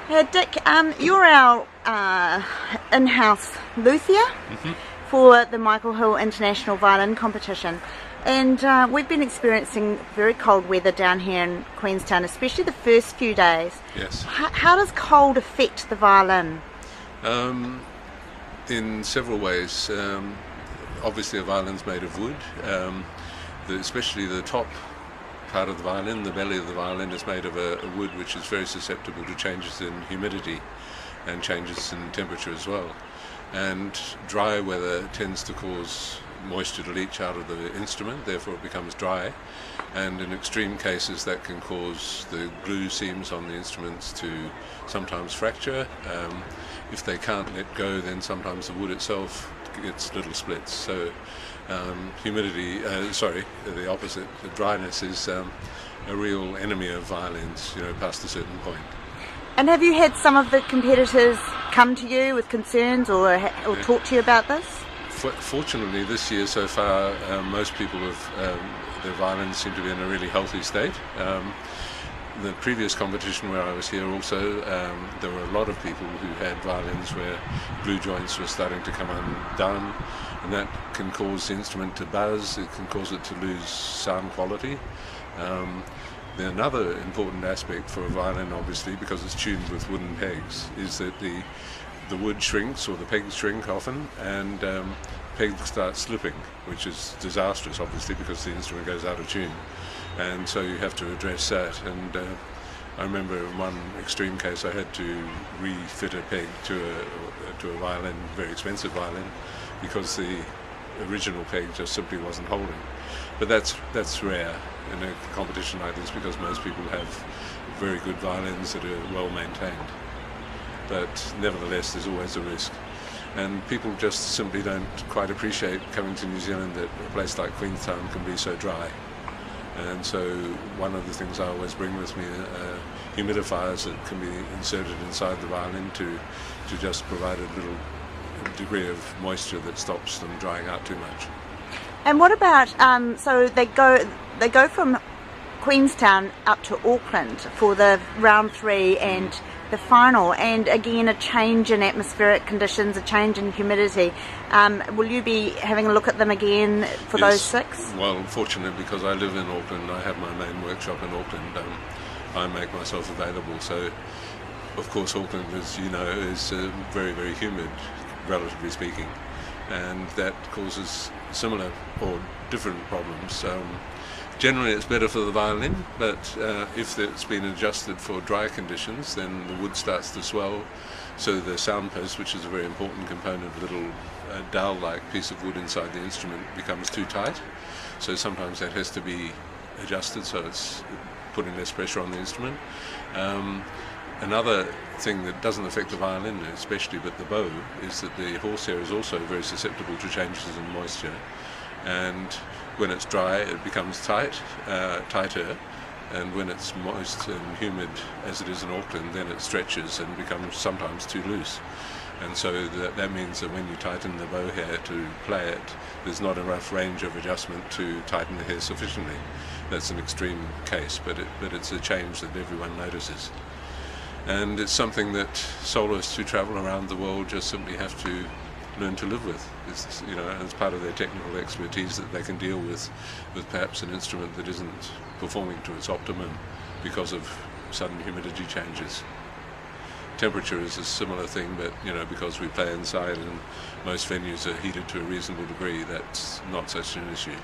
Dick, you're our in-house luthier Mm-hmm. for the Michael Hill International Violin Competition, and we've been experiencing very cold weather down here in Queenstown, especially the first few days. Yes. How does cold affect the violin? In several ways. Obviously a violin's made of wood, especially the top part of the violin, the belly of the violin, is made of a wood which is very susceptible to changes in humidity and changes in temperature as well. And dry weather tends to cause moisture to leach out of the instrument, therefore it becomes dry, and in extreme cases that can cause the glue seams on the instruments to sometimes fracture. If they can't let go, then sometimes the wood itself gets little splits. So the opposite, the dryness is a real enemy of violins, past a certain point. And have you had some of the competitors come to you with concerns or talk to you about this? Fortunately, this year so far, most people their violins seem to be in a really healthy state. The previous competition where I was here also, there were a lot of people who had violins where glue joints were starting to come undone, and that can cause the instrument to buzz, it can cause it to lose sound quality. Another important aspect for a violin, obviously, because it's tuned with wooden pegs, is that the wood shrinks, or the pegs shrink often, and pegs start slipping, which is disastrous, obviously, because the instrument goes out of tune. And so you have to address that. And I remember in one extreme case I had to refit a peg to a violin, very expensive violin, because the original peg just simply wasn't holding. But that's rare in a competition like this, because most people have very good violins that are well maintained. But nevertheless, there's always a risk. And people just simply don't quite appreciate coming to New Zealand, that a place like Queenstown can be so dry. And so one of the things I always bring with me are humidifiers that can be inserted inside the violin to just provide a little degree of moisture that stops them drying out too much. And what about, so they go from Queenstown up to Auckland for the round 3 and the final, and again a change in atmospheric conditions, a change in humidity. Will you be having a look at them again for those 6? Well, fortunately, because I live in Auckland, I have my main workshop in Auckland, I make myself available. So of course Auckland, as you know, is very, very humid, relatively speaking, and that causes similar or different problems. Generally it's better for the violin, but if it's been adjusted for dry conditions, then the wood starts to swell, so the sound post, which is a very important component, a little dowel-like piece of wood inside the instrument, becomes too tight. So sometimes that has to be adjusted so it's putting less pressure on the instrument. Another thing that doesn't affect the violin especially, but the bow, is that the horsehair is also very susceptible to changes in moisture, and when it's dry it becomes tighter, and when it's moist and humid as it is in Auckland, then it stretches and becomes sometimes too loose. And so that means that when you tighten the bow hair to play it, there's not enough range of adjustment to tighten the hair sufficiently. That's an extreme case, but it's a change that everyone notices. And it's something that soloists who travel around the world just simply have to learn to live with. It's part of their technical expertise that they can deal with perhaps an instrument that isn't performing to its optimum because of sudden humidity changes. Temperature is a similar thing, but because we play inside and most venues are heated to a reasonable degree, that's not such an issue.